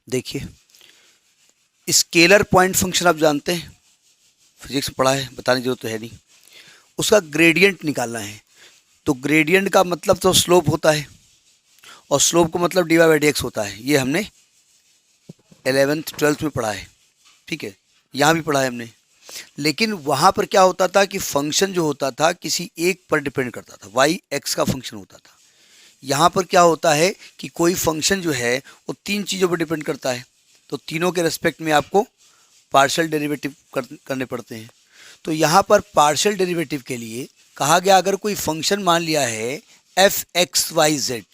देखिए, scalar point function आप जानते हैं, फिजिक्स में पढ़ा है, बताने की जरूरत तो है नहीं। उसका ग्रेडियंट निकालना है, तो ग्रेडियंट का मतलब तो स्लोप होता है, और स्लोप का मतलब d y by d x होता है। ये हमने 11th 12th में पढ़ा है, ठीक है, यहाँ भी पढ़ा है हमने। लेकिन वहाँ पर क्या होता था कि फंक्शन जो होता था किसी एक पर डिपेंड करता था, वाई एक्स का फंक्शन होता था। यहाँ पर क्या होता है कि कोई फंक्शन जो है वो तीन चीज़ों पर डिपेंड करता है, तो तीनों के रेस्पेक्ट में आपको पार्शियल डेरिवेटिव करने पड़ते हैं। तो यहाँ पर पार्शियल डेरिवेटिव के लिए कहा गया, अगर कोई फंक्शन मान लिया है एफ एक्स वाई जेड,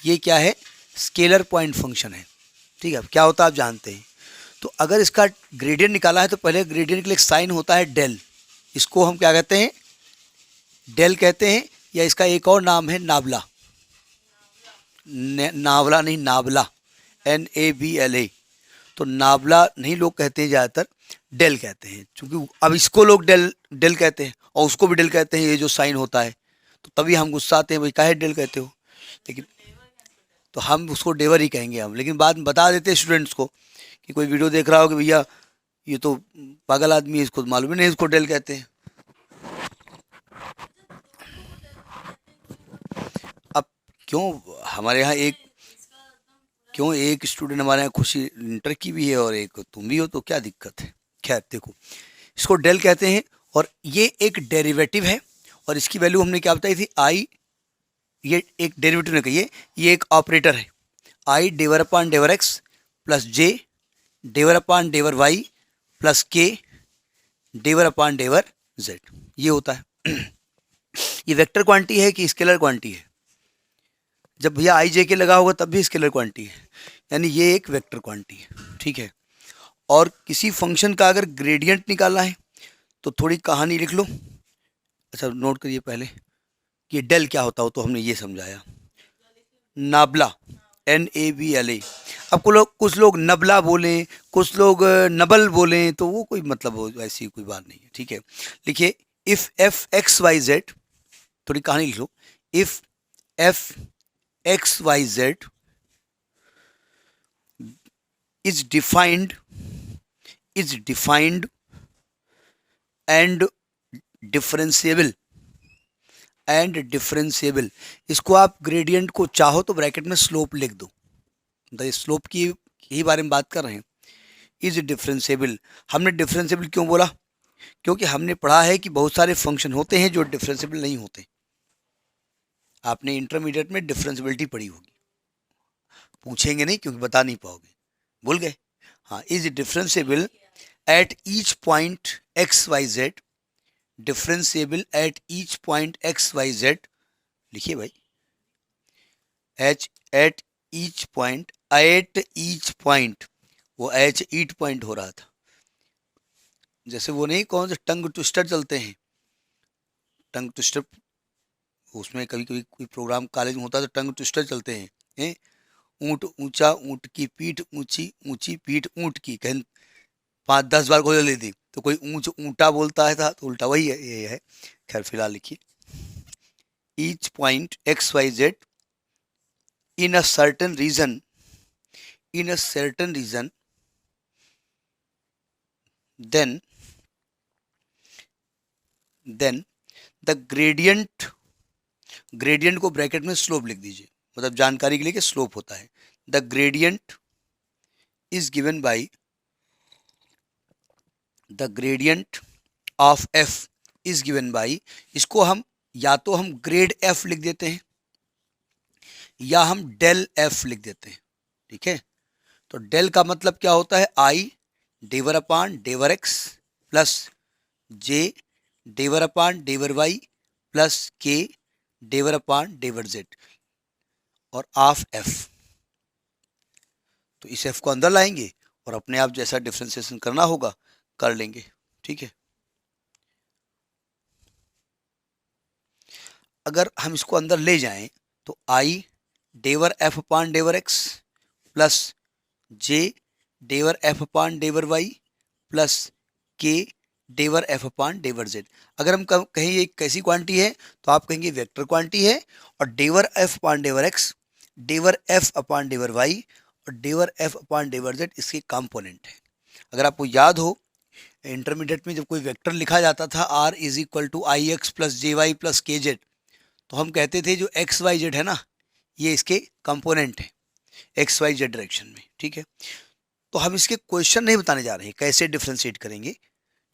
ये क्या है, स्केलर पॉइंट फंक्शन है, ठीक है। अब क्या होता है आप जानते हैं। तो अगर इसका ग्रेडियंट निकाला है तो पहले ग्रेडियंट के लिए एक साइन होता है डेल, इसको हम क्या कहते हैं, डेल कहते हैं, या इसका एक और नाम है नावला, नावला नहीं नावला, NAVLA। तो नावला नहीं लोग कहते हैं, ज़्यादातर डेल कहते हैं, क्योंकि अब इसको लोग डेल डेल कहते हैं और उसको भी डेल कहते हैं, ये जो साइन होता है। तो तभी हम गुस्सा आते हैं, भाई काहे डेल कहते हो, लेकिन तो हम उसको डेवर ही कहेंगे हम। लेकिन बाद में बता देते हैं स्टूडेंट्स को कि कोई वीडियो देख रहा हो कि भैया ये तो पागल आदमी है, इसको मालूम ही नहीं इसको डेल कहते हैं। अब क्यों हमारे यहाँ एक स्टूडेंट हमारे यहाँ खुशी इंटर की भी है और एक तुम भी हो, तो क्या दिक्कत है। खैर देखो, इसको डेल कहते हैं, और ये एक डेरिवेटिव है, और इसकी वैल्यू हमने क्या बताई थी, आई। ये एक डेरिवेटिव ने कहिए, ये एक ऑपरेटर है, आई डेवर upon डेवर x plus j डेवर upon डेवर Y plus के डेवर अपॉन डेवर जेड, ये होता है। ये वेक्टर क्वांटिटी है कि स्केलर क्वांटिटी है, जब भैया आई जे के लगा होगा तब भी स्केलर क्वांटिटी है, यानी ये एक वेक्टर क्वांटिटी है, ठीक है। और किसी फंक्शन का अगर ग्रेडियंट निकालना है तो थोड़ी कहानी लिख लो। अच्छा नोट करिए पहले कि डेल क्या होता हो, तो हमने ये समझाया, नाबला, NABLA। अब कुछ लोग नबला बोलें, कुछ लोग नबल बोलें, तो वो कोई मतलब हो, ऐसी कोई बात नहीं है, ठीक है। लिखिए, if f x y z, थोड़ी कहानी लिख लो, if f x y z is defined and differentiable. इसको आप ग्रेडियंट को चाहो तो ब्रैकेट में स्लोप लिख दो, मतलब स्लोप की ही बारे में बात कर रहे हैं। इज डिफरेंशिएबल, हमने डिफरेंशिएबल क्यों बोला, क्योंकि हमने पढ़ा है कि बहुत सारे फंक्शन होते हैं जो डिफरेंशिएबल नहीं होते। आपने इंटरमीडिएट में डिफरेंशिएबिलिटी पढ़ी होगी, पूछेंगे नहीं क्योंकि बता नहीं पाओगे, भूल गए। हाँ, is differentiable at each point x y z, differentiable at each point x y z, लिखिए भाई, एट ईच पॉइंट, वो ईट पॉइंट हो रहा था, जैसे वो नहीं कौन से टंग ट्विस्टर चलते हैं, टंग ट्विस्टर, उसमें कभी कभी कोई प्रोग्राम कॉलेज में होता है तो टंग ट्विस्टर चलते हैं, ऊँट ऊंचा, ऊँट की पीठ ऊंची, ऊंची पीठ ऊँट की, कहीं 5-10 बार को ले दी तो कोई ऊँटा बोलता है था, तो उल्टा वही है, ये है। खैर फिलहाल लिखिए, each point x y z in a certain region, then the gradient को ब्रैकेट में स्लोप लिख दीजिए, मतलब जानकारी के लिए कि स्लोप होता है, the gradient is given by the gradient of F is given by, इसको हम या तो हम ग्रेड एफ लिख देते हैं या हम डेल एफ लिख देते हैं, ठीक है। तो डेल का मतलब क्या होता है, आई डेवर अपान डेवर एक्स प्लस जे डेवर अपान डेवर वाई प्लस के डेवर अपान डेवर जेड, और ऑफ एफ। तो इस एफ को अंदर लाएंगे और अपने आप जैसा डिफ्रेंसिएशन करना होगा कर लेंगे, ठीक है। अगर हम इसको अंदर ले जाएं तो आई del f upon del x plus j del f upon del Y plus के डेवर एफ अपान डेवर जेड। अगर हम कहें ये कैसी क्वांटिटी है तो आप कहेंगे वेक्टर क्वांटिटी है, और डेवर f upon del x, डेवर f upon del Y और डेवर एफ अपॉन डेवर जेड इसके कंपोनेंट है। अगर आपको याद हो इंटरमीडिएट में जब कोई वेक्टर लिखा जाता था r is equal to i x plus j y plus k z, तो हम कहते थे जो एक्स वाई जेड है ना ये इसके कंपोनेंट है एक्स वाई जेड डायरेक्शन में, ठीक है। तो हम इसके क्वेश्चन नहीं बताने जा रहे हैं कैसे डिफ्रेंशिएट करेंगे,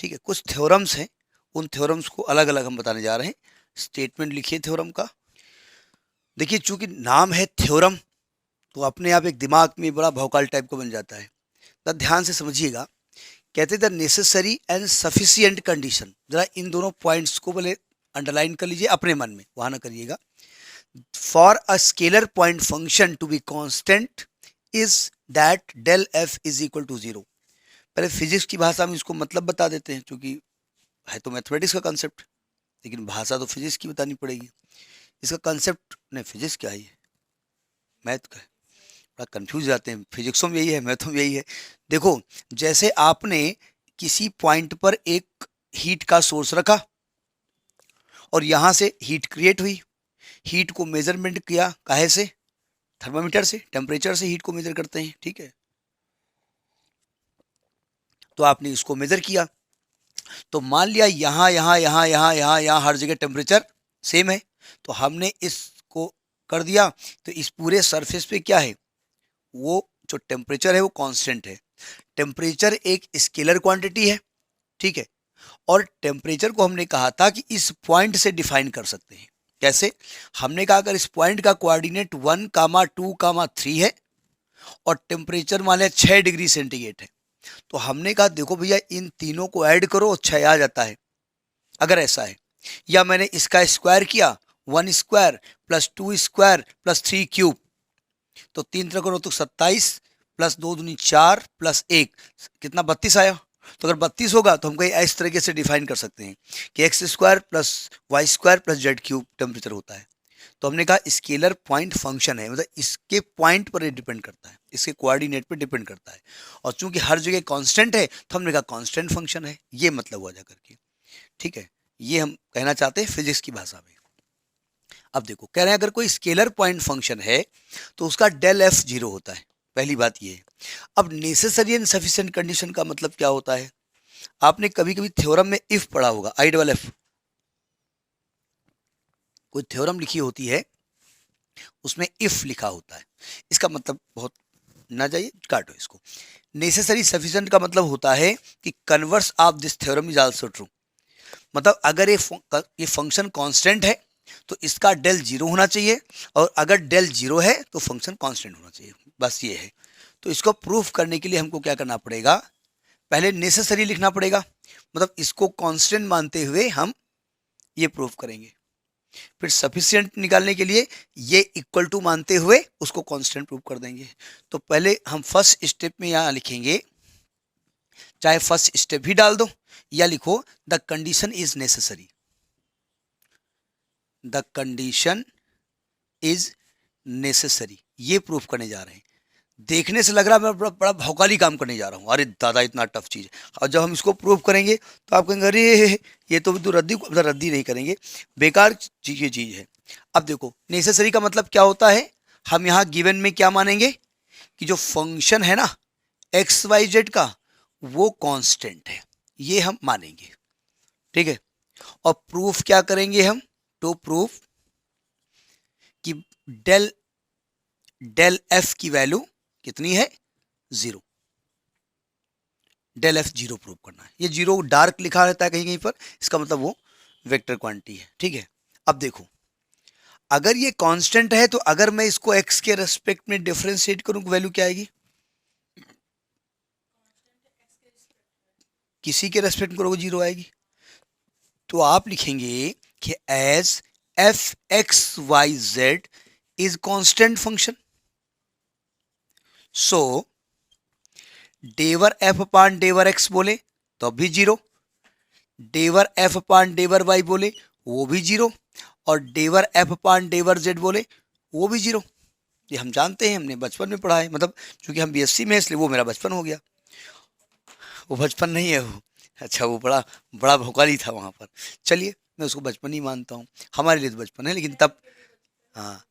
ठीक है। कुछ थ्योरम्स हैं, उन थ्योरम्स को अलग अलग हम बताने जा रहे हैं। स्टेटमेंट लिखिए थ्योरम का। देखिए चूंकि नाम है थ्योरम तो अपने आप एक दिमाग में बड़ा भौकाल टाइप का बन जाता है। तो ध्यान से समझिएगा, कहते the necessary and sufficient condition, जरा इन दोनों पॉइंट्स को बोले अंडरलाइन कर लीजिए अपने मन में, वहां ना करिएगा। For a scalar point function to be constant is that del f is equal to zero. पहले फिजिक्स की भाषा में इसको मतलब बता देते हैं, क्योंकि है तो मैथमेटिक्स का कंसेप्ट, लेकिन भाषा तो फिजिक्स की बतानी पड़ेगी। इसका कंसेप्ट नहीं, फिजिक्स क्या है, मैथ का है, बड़ा कंफ्यूज जाते हैं। फिजिक्सों में यही है, मैथों में यही है। देखो जैसे आपने किसी पॉइंट पर एक हीट का सोर्स रखा और यहाँ से हीट क्रिएट हुई, हीट को मेजरमेंट किया, काहे से, थर्मामीटर से, टेम्परेचर से हीट को मेजर करते हैं, ठीक है। तो आपने इसको मेजर किया, तो मान लिया यहाँ यहाँ यहाँ यहाँ यहाँ यहाँ हर जगह टेम्परेचर सेम है, तो हमने इसको कर दिया। तो इस पूरे सरफेस पे क्या है, वो जो टेम्परेचर है वो कांस्टेंट है। टेम्परेचर एक स्केलर क्वांटिटी है, ठीक है। और टेम्परेचर को हमने कहा था कि इस पॉइंट से डिफाइन कर सकते हैं। कैसे, हमने कहा अगर इस पॉइंट का कोऑर्डिनेट 1,2,3 है और टेम्परेचर मान लिया 6 डिग्री सेंटीग्रेड है, तो हमने कहा देखो भैया इन तीनों को ऐड करो 6 आ जाता है, अगर ऐसा है। या मैंने इसका स्क्वायर किया, 1 square plus 2 square plus 3 cube, तो 3 तरह करो तो 27 प्लस 2 दूनी 4 प्लस 1 कितना 32 आया। तो अगर 32 होगा तो हम कहीं इस तरीके से डिफाइन कर सकते हैं कि x square plus y square plus z cube temperature होता है। तो हमने कहा स्केलर पॉइंट फंक्शन है, मतलब इसके पॉइंट पर डिपेंड करता है, इसके कोऑर्डिनेट पर डिपेंड करता है। और चूंकि हर जगह कांस्टेंट है तो हमने कहा कांस्टेंट फंक्शन है, ये मतलब हुआ जा करके, ठीक है। ये हम कहना चाहते हैं फिजिक्स की भाषा में। अब देखो कह रहे हैं अगर कोई स्केलर पॉइंट फंक्शन है तो उसका डेल एफ जीरो होता है, पहली बात ये है। अब नेसेसरी एंड सफिशिएंट कंडीशन का मतलब क्या होता है, आपने कभी कभी थ्योरम में इफ पढ़ा होगा, आई डबल एफ, कोई थ्योरम लिखी होती है उसमें इफ लिखा होता है। इसका मतलब बहुत ना जाइए, काटो इसको। नेसेसरी सफिशिएंट का मतलब होता है कि converse of this theorem is also true, मतलब अगर ये फंक्शन कांस्टेंट है तो इसका डेल जीरो होना चाहिए, और अगर डेल जीरो है तो फंक्शन कांस्टेंट होना चाहिए, बस ये है। तो इसको प्रूफ करने के लिए हमको क्या करना पड़ेगा, पहले नेसेसरी लिखना पड़ेगा, मतलब इसको कांस्टेंट मानते हुए हम ये प्रूफ करेंगे। फिर सफिशिएंट निकालने के लिए ये इक्वल टू मानते हुए उसको कांस्टेंट प्रूफ कर देंगे। तो पहले हम फर्स्ट स्टेप में यहाँ लिखेंगे, चाहे फर्स्ट स्टेप ही डाल दो या लिखो the condition is necessary, the condition is necessary, ये प्रूफ करने जा रहे हैं। देखने से लग रहा है मैं बड़ा बड़ा भौकाली काम करने जा रहा हूँ, अरे दादा इतना टफ चीज़ है। और जब हम इसको प्रूफ करेंगे तो आप कहेंगे अरे ये तो रद्दी नहीं करेंगे, बेकार चीज़ है। अब देखो नेसेसरी का मतलब क्या होता है, हम यहाँ गिवन में क्या मानेंगे कि जो फंक्शन है ना एक्स वाई जेड का वो कांस्टेंट है, ये हम मानेंगे, ठीक है। और प्रूफ क्या करेंगे हम, टू प्रूफ कि डेल एफ की वैल्यू कितनी है, zero, del f zero prove करना है। ये जीरो डार्क लिखा रहता है कहीं कहीं पर, इसका मतलब वो वेक्टर क्वांटिटी है, ठीक है। अब देखो अगर ये कांस्टेंट है तो अगर मैं इसको एक्स के रेस्पेक्ट में डिफरेंशिएट करूं वैल्यू क्या आएगी, किसी के रेस्पेक्ट में करोगे जीरो आएगी। तो आप लिखेंगे कि as f x y z is constant function, so del f upon del x बोले तो भी zero, del f upon del y बोले वो भी जीरो, और डेवर एफ अपान डेवर जेड बोले वो भी जीरो। ये हम जानते हैं, हमने बचपन में पढ़ा है, मतलब चूंकि हम बीएससी में इसलिए वो मेरा बचपन हो गया, वो बचपन नहीं है वो, अच्छा वो बड़ा बड़ा भौकाली था वहाँ पर। चलिए मैं उसको बचपन ही मानता हूँ, हमारे लिए तो बचपन है, लेकिन तब हाँ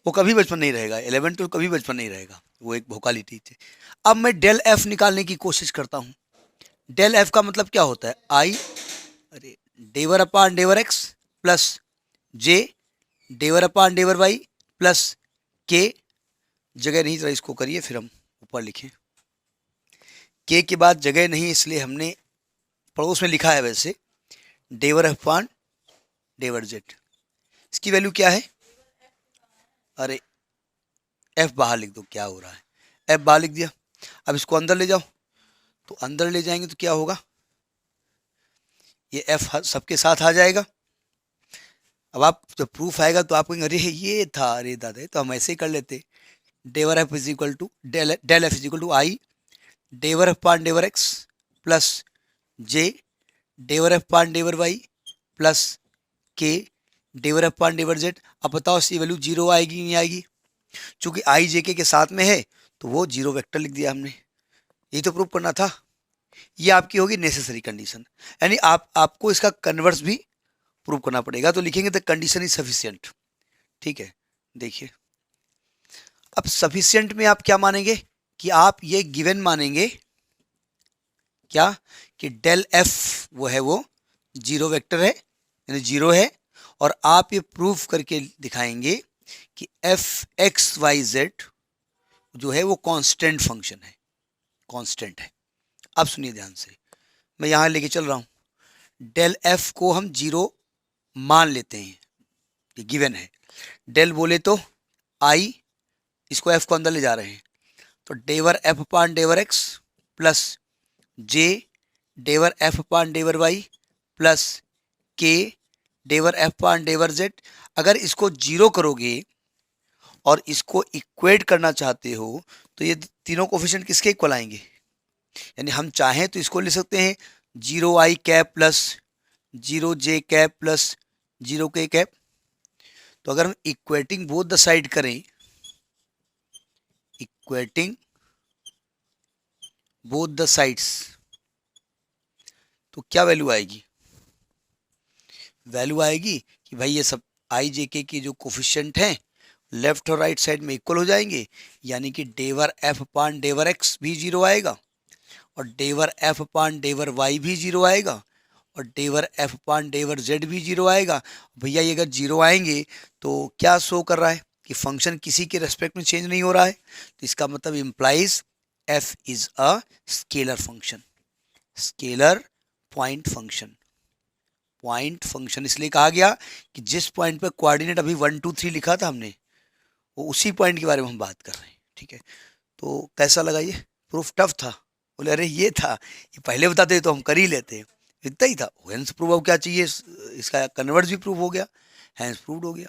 वो कभी बचपन नहीं रहेगा, 11 12 कभी बचपन नहीं रहेगा, वो एक भोकालिटी थी। अब मैं डेल एफ निकालने की कोशिश करता हूँ। डेल एफ का मतलब क्या होता है, आई अरे डेवर अपान डेवर एक्स प्लस जे डेवर अपान डेवर वाई प्लस के, जगह नहीं, जरा इसको करिए फिर हम ऊपर लिखें। के के बाद जगह नहीं, इसलिए हमने पड़ोस में लिखा है वैसे, डेवर एफ अपान डेवर जेड। इसकी वैल्यू क्या है, अरे एफ बाहर लिख दो, क्या हो रहा है, एफ बाहर लिख दिया। अब इसको अंदर ले जाओ, तो अंदर ले जाएंगे तो क्या होगा, ये एफ सबके साथ आ जाएगा। अब आप जब प्रूफ आएगा तो आप कहेंगे अरे ये था, अरे दादा तो हम ऐसे ही कर लेते, del f is equal to del f is equal to i del f upon del x plus j del f upon del Y plus के डेवर एफ पान डेवर जेड। अब बताओ इसकी वैल्यू जीरो आएगी नहीं आएगी, चूंकि आई जे के साथ में है तो वो जीरो वेक्टर लिख दिया हमने, यही तो प्रूव करना था। ये आपकी होगी नेसेसरी कंडीशन, यानी आपको इसका कन्वर्स भी प्रूव करना पड़ेगा, तो लिखेंगे द कंडीशन इज सफिशिएंट। ठीक है, देखिए अब सफिशिएंट में आप क्या मानेंगे कि आप ये गिवन मानेंगे क्या, कि डेल एफ वो है वो जीरो वेक्टर है, यानी जीरो है, और आप ये प्रूफ करके दिखाएंगे कि एफ एक्स वाई जेड जो है वो कांस्टेंट फंक्शन है, कांस्टेंट है। अब सुनिए ध्यान से, मैं यहां लेके चल रहा हूं, डेल एफ को हम जीरो मान लेते हैं, ये गिवन है। डेल बोले तो आई, इसको एफ को अंदर ले जा रहे हैं, तो डेवर f upon del x plus j del f upon del Y plus के डेवर एफ अपान डेवर जेड। अगर इसको जीरो करोगे और इसको इक्वेट करना चाहते हो तो ये तीनों कोफिशिएंट किसके इक्वल आएंगे, यानी हम चाहें तो इसको ले सकते हैं जीरो आई कैप प्लस जीरो जे कैप प्लस जीरो के कैप। तो अगर हम इक्वेटिंग बोथ द साइड करें, इक्वेटिंग बोथ द साइड्स, तो क्या वैल्यू आएगी, वैल्यू आएगी कि भाई ये सब आई जे के जो कोफिशिएंट हैं लेफ्ट और राइट साइड में इक्वल हो जाएंगे, यानी कि डेवर एफ अपान डेवर एक्स भी जीरो आएगा और डेवर एफ अपान डेवर वाई भी जीरो आएगा और डेवर एफ अपान डेवर जेड भी जीरो आएगा। भैया ये अगर जीरो आएंगे तो क्या शो कर रहा है कि फंक्शन किसी के रेस्पेक्ट में चेंज नहीं हो रहा है, तो इसका मतलब implies F is a scalar function, scalar point function. Point function इसलिए कहा गया कि जिस पॉइंट पर कोऑर्डिनेट अभी 1 2 3 लिखा था हमने, वो उसी पॉइंट के बारे में हम बात कर रहे हैं। ठीक है, तो कैसा लगा ये प्रूफ, टफ था, बोले अरे ये था, ये पहले बताते तो हम कर ही लेते, इतना ही था। हेंस प्रूव अब क्या चाहिए, इसका कन्वर्स भी प्रूव हो गया, हेंस प्रूव्ड हो गया।